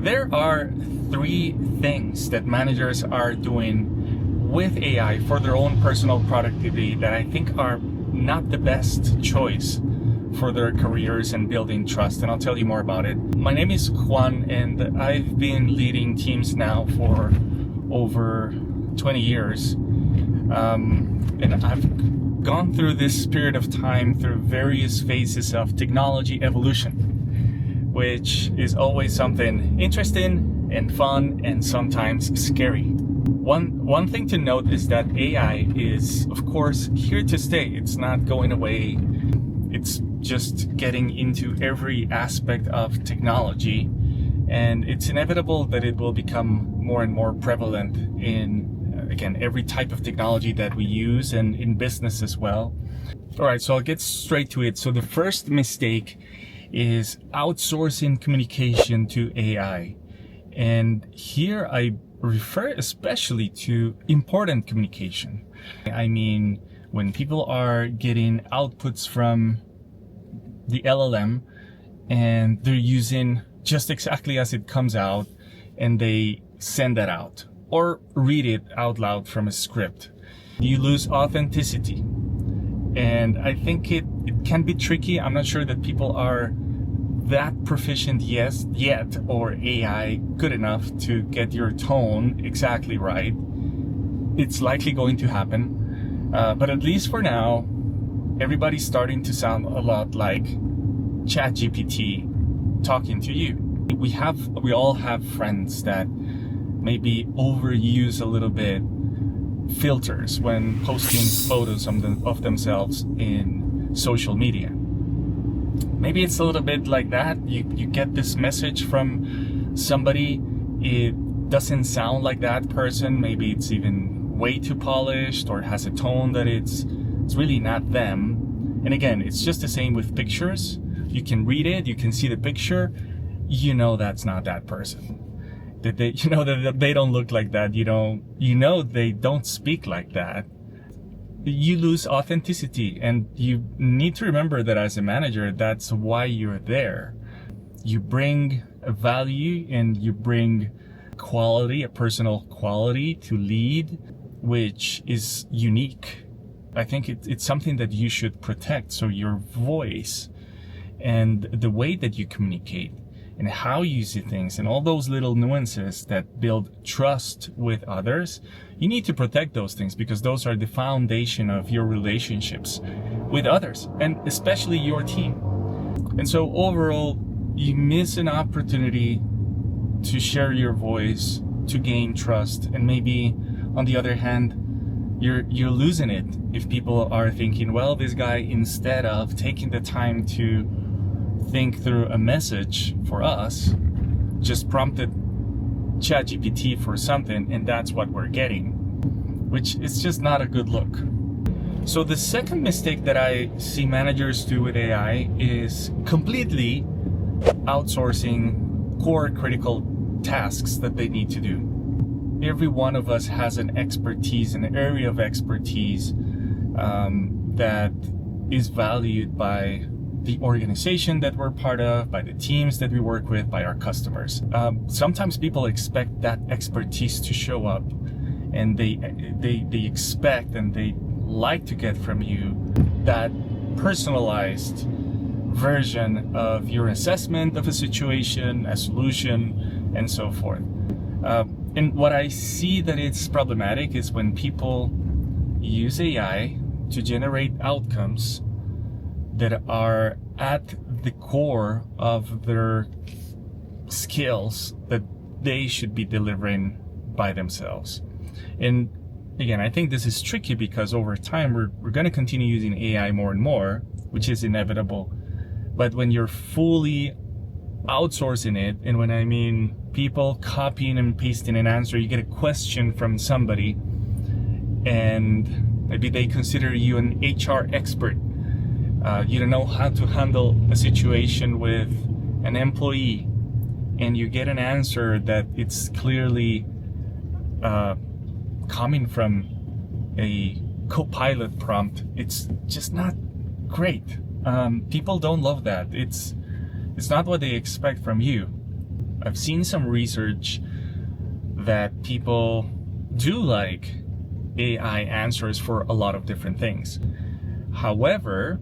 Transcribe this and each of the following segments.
There are three things that managers are doing with AI for their own personal productivity that I think are not the best choice for their careers and building trust, and I'll tell you more about it. My name is Juan, and I've been leading teams now for over 20 years. And I've gone through this period of time through various phases of technology evolution, which is always something interesting and fun and sometimes scary. One thing to note is that AI is, of course, here to stay. It's not going away. It's just getting into every aspect of technology, and it's inevitable that it will become more and more prevalent in, again, every type of technology that we use and in business as well. All right, so I'll get straight to it. So the first mistake is outsourcing communication to AI. And here I refer especially to important communication. I mean, when people are getting outputs from the LLM and they're using just exactly as it comes out and they send that out or read it out loud from a script, you lose authenticity. And I think it can be tricky. I'm not sure that people are that proficient yet, or AI good enough to get your tone exactly right. It's likely going to happen, but at least for now, everybody's starting to sound a lot like ChatGPT talking to you. We all have friends that maybe overuse a little bit filters when posting photos of themselves in social media. Maybe it's a little bit like that. You get this message from somebody, it doesn't sound like that person. Maybe it's even way too polished or has a tone that it's really not them. And again, it's just the same with pictures. You can read it, you can see the picture, you know that's not that person. That they don't look like that. They don't speak like that. You lose authenticity, and you need to remember that as a manager, that's why you're there. You bring a value and you bring quality, a personal quality to lead, which is unique. I think it's something that you should protect. So your voice and the way that you communicate and how you see things and all those little nuances that build trust with others, you need to protect those things, because those are the foundation of your relationships with others and especially your team. And so overall, you miss an opportunity to share your voice, to gain trust, and maybe on the other hand, you're losing it if people are thinking, well, this guy, instead of taking the time to think through a message for us, just prompted ChatGPT for something, and that's what we're getting, which is just not a good look. So the second mistake that I see managers do with AI is completely outsourcing core critical tasks that they need to do. Every one of us has an expertise, an area of expertise that is valued by the organization that we're part of, by the teams that we work with, by our customers. Sometimes people expect that expertise to show up, and they expect and they like to get from you that personalized version of your assessment of a situation, a solution, and so forth. And what I see that it's problematic is when people use AI to generate outcomes that are at the core of their skills that they should be delivering by themselves. And again, I think this is tricky because over time we're going to continue using AI more and more, which is inevitable. But when you're fully outsourcing it, and when I mean people copying and pasting an answer, you get a question from somebody and maybe they consider you an HR expert. You don't know how to handle a situation with an employee, and you get an answer that it's clearly coming from a co-pilot prompt. It's just not great. People don't love that. It's not what they expect from you. I've seen some research that people do like AI answers for a lot of different things. However,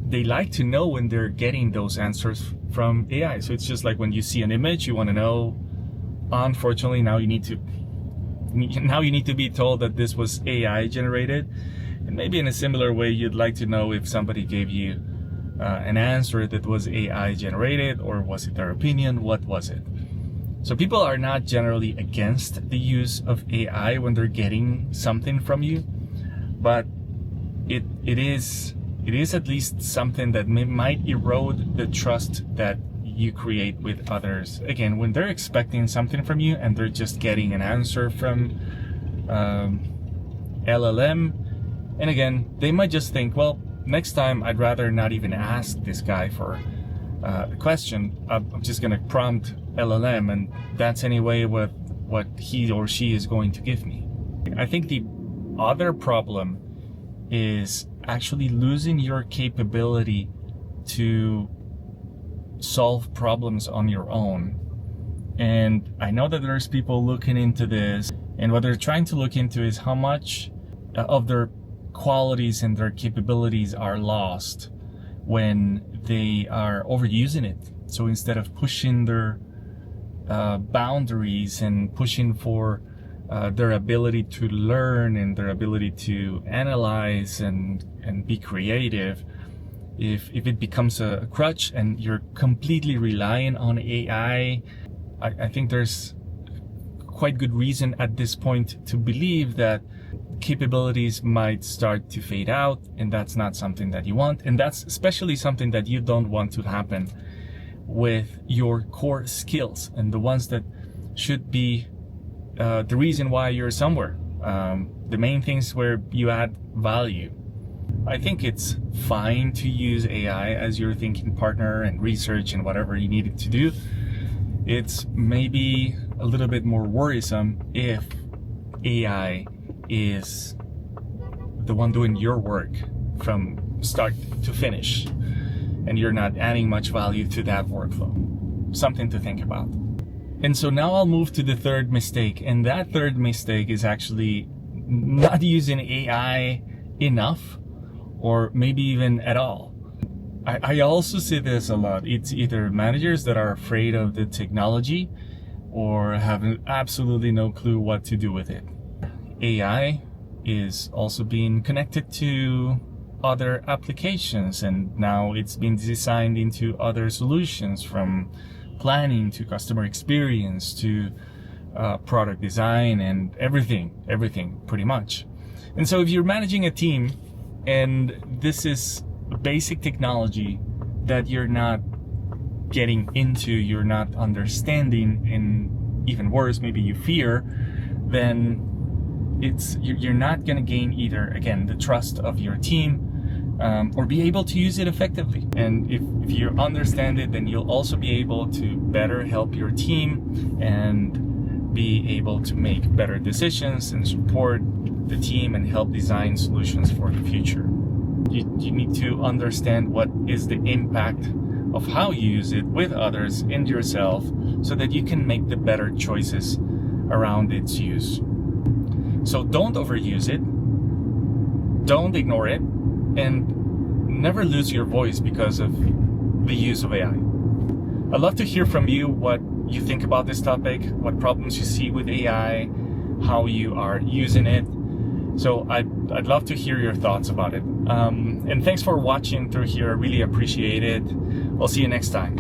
they like to know when they're getting those answers from AI. So it's just like when you see an image, you want to know, unfortunately, now you need to be told that this was AI generated. And maybe in a similar way, you'd like to know if somebody gave you an answer that was AI generated, or was it their opinion? What was it? So people are not generally against the use of AI when they're getting something from you, but it is at least something that might erode the trust that you create with others. Again, when they're expecting something from you and they're just getting an answer from LLM, and again, they might just think, well, next time I'd rather not even ask this guy for a question. I'm just going to prompt LLM, and that's anyway what he or she is going to give me. I think the other problem is actually losing your capability to solve problems on your own. And I know that there's people looking into this, and what they're trying to look into is how much of their qualities and their capabilities are lost when they are overusing it. So instead of pushing their boundaries and pushing for their ability to learn and their ability to analyze and be creative, if it becomes a crutch and you're completely relying on AI, I think there's quite good reason at this point to believe that capabilities might start to fade out, and that's not something that you want. And that's especially something that you don't want to happen with your core skills and the ones that should be the reason why you're somewhere, the main things where you add value. I think it's fine to use AI as your thinking partner and research and whatever you need it to do. It's maybe a little bit more worrisome if AI is the one doing your work from start to finish, and you're not adding much value to that workflow. Something to think about. And so now I'll move to the third mistake, and that third mistake is actually not using AI enough, or maybe even at all. I also see this a lot. It's either managers that are afraid of the technology or have absolutely no clue what to do with it. AI is also being connected to other applications, and now it's been designed into other solutions, from planning to customer experience to product design and everything pretty much. And so if you're managing a team and this is basic technology that you're not getting into, you're not understanding, and even worse, maybe you fear, then you're not going to gain either, again, the trust of your team, or be able to use it effectively. And if you understand it, then you'll also be able to better help your team and be able to make better decisions and support the team and help design solutions for the future. You need to understand what is the impact of how you use it with others and yourself, so that you can make the better choices around its use. So don't overuse it, don't ignore it, and never lose your voice because of the use of AI. I'd love to hear from you what you think about this topic, what problems you see with AI, how you are using it. So I'd love to hear your thoughts about it. And thanks for watching through here. I really appreciate it. I'll see you next time.